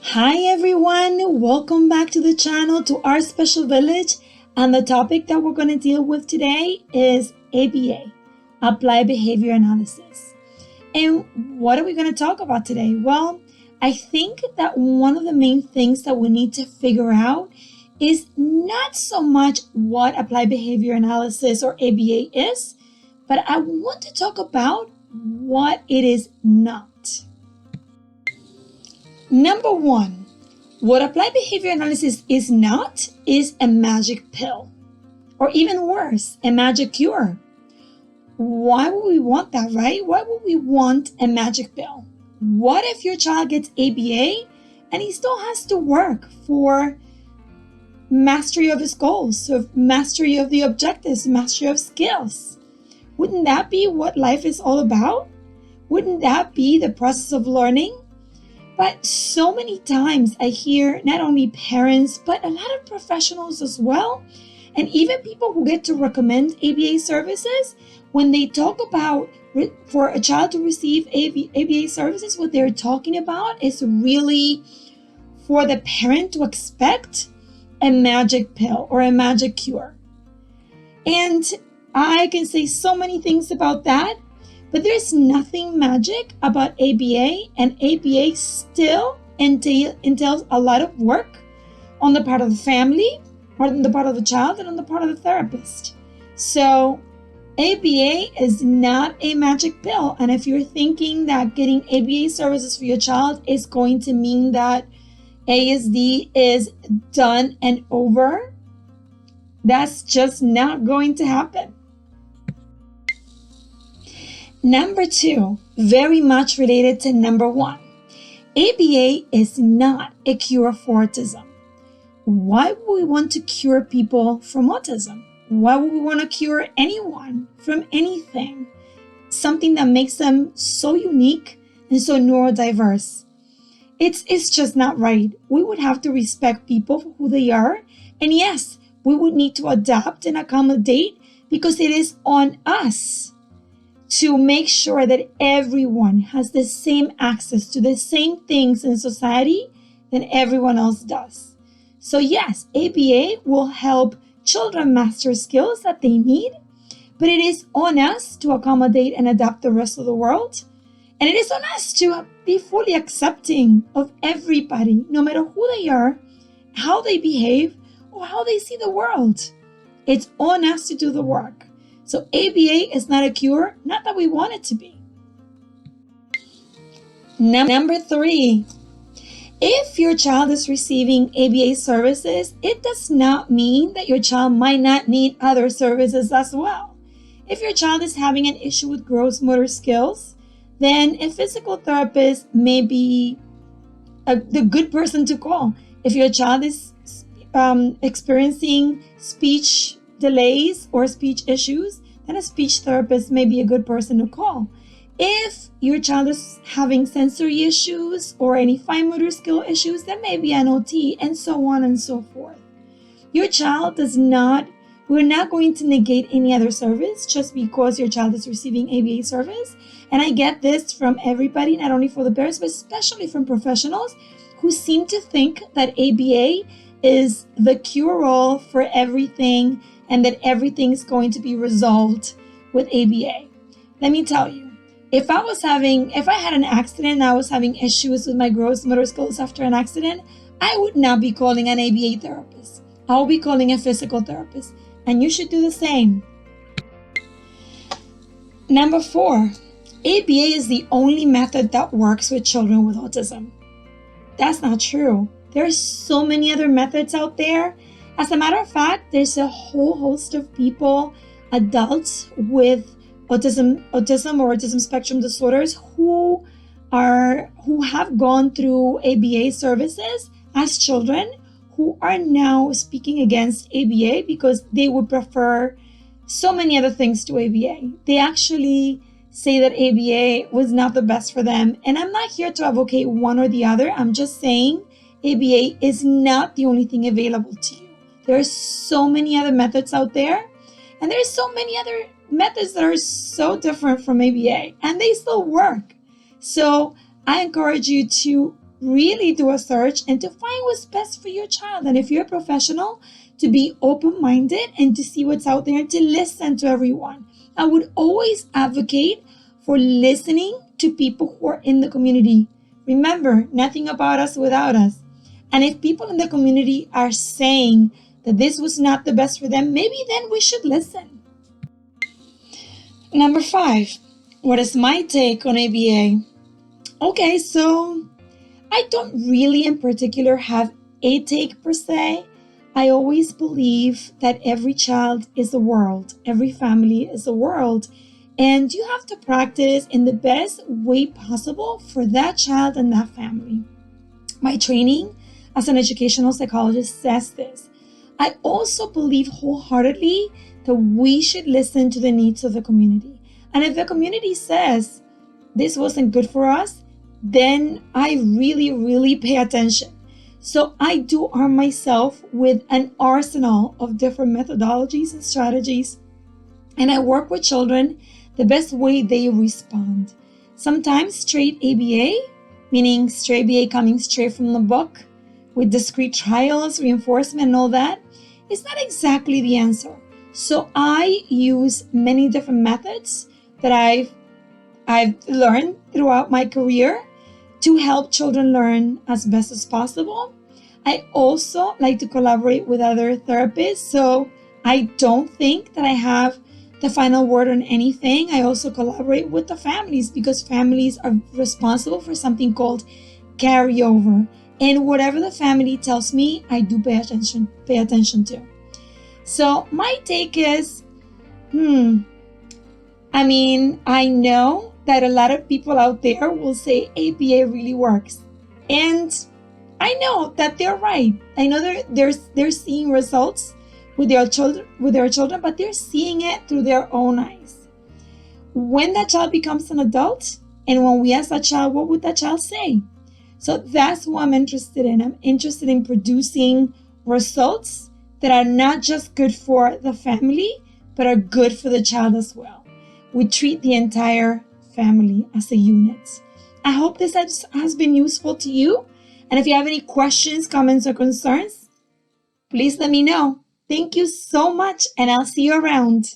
Hi everyone, welcome back to the channel, to our special village. And the topic that we're going to deal with today is ABA, Applied Behavior Analysis. And what are we going to talk about today? Well, I think that one of the main things that we need to figure out is not so much what Applied Behavior Analysis or ABA is, but I want to talk about what it is not. Number one, what applied behavior analysis is not is a magic pill, or even worse, a magic cure. Why would we want that, right? Why would we want a magic pill? What if your child gets ABA and he still has to work for mastery of his goals, so mastery of the objectives, mastery of skills? Wouldn't that be what life is all about? Wouldn't that be the process of learning? But so many times I hear not only parents, but a lot of professionals as well, and even people who get to recommend ABA services, when they talk about for a child to receive ABA services, what they're talking about is really for the parent to expect a magic pill or a magic cure. And I can say so many things about that. But there's nothing magic about ABA, and ABA still entails a lot of work on the part of the family, on the part of the child, and on the part of the therapist. So ABA is not a magic pill. And if you're thinking that getting ABA services for your child is going to mean that ASD is done and over, that's just not going to happen. Number two, very much related to number one, ABA is not a cure for autism. Why would we want to cure people from autism? Why would we want to cure anyone from anything? Something that makes them so unique and so neurodiverse. It's just not right. We would have to respect people for who they are. And yes, we would need to adapt and accommodate because it is on us to make sure that everyone has the same access to the same things in society that everyone else does. So yes, ABA will help children master skills that they need, but it is on us to accommodate and adapt the rest of the world. And it is on us to be fully accepting of everybody, no matter who they are, how they behave, or how they see the world. It's on us to do the work. So ABA is not a cure, not that we want it to be. Number three, if your child is receiving ABA services, it does not mean that your child might not need other services as well. If your child is having an issue with gross motor skills, then a physical therapist may be the good person to call. If your child is experiencing speech delays or speech issues, then a speech therapist may be a good person to call. If your child is having sensory issues or any fine motor skill issues, then may be an OT, and so on and so forth. Your child we're not going to negate any other service just because your child is receiving ABA service. And I get this from everybody, not only for the parents, but especially from professionals who seem to think that ABA is the cure-all for everything and that everything is going to be resolved with ABA. Let me tell you, if I had an accident and I was having issues with my gross motor skills after an accident, I would not be calling an ABA therapist. I will be calling a physical therapist, and you should do the same. Number four, ABA is the only method that works with children with autism. That's not true. There are so many other methods out there. As a matter of fact, there's a whole host of people, adults with autism or autism spectrum disorders who have gone through ABA services as children who are now speaking against ABA because they would prefer so many other things to ABA. They actually say that ABA was not the best for them. And I'm not here to advocate one or the other. I'm just saying ABA is not the only thing available to you. There are so many other methods out there, and there's so many other methods that are so different from ABA, and they still work. So I encourage you to really do a search and to find what's best for your child. And if you're a professional, to be open-minded and to see what's out there and to listen to everyone. I would always advocate for listening to people who are in the community. Remember, nothing about us without us. And if people in the community are saying that this was not the best for them, maybe then we should listen. Number 5, what is my take on ABA? Okay, so I don't really in particular have a take per se. I always believe that every child is a world, every family is a world, and you have to practice in the best way possible for that child and that family. My training as an educational psychologist says this. I also believe wholeheartedly that we should listen to the needs of the community. And if the community says this wasn't good for us, then I really pay attention. So I do arm myself with an arsenal of different methodologies and strategies, and I work with children the best way they respond. Sometimes straight ABA, meaning straight ABA coming straight from the book, with discrete trials, reinforcement, and all that, is not exactly the answer. So I use many different methods that I've learned throughout my career to help children learn as best as possible. I also like to collaborate with other therapists, so I don't think that I have the final word on anything. I also collaborate with the families because families are responsible for something called carryover. And whatever the family tells me, I do pay attention to. So my take is, I know that a lot of people out there will say ABA really works. And I know that they're right. I know they're seeing results with their children, but they're seeing it through their own eyes. When that child becomes an adult, and when we ask that child, what would that child say? So that's what I'm interested in. I'm interested in producing results that are not just good for the family, but are good for the child as well. We treat the entire family as a unit. I hope this has been useful to you. And if you have any questions, comments, or concerns, please let me know. Thank you so much, and I'll see you around.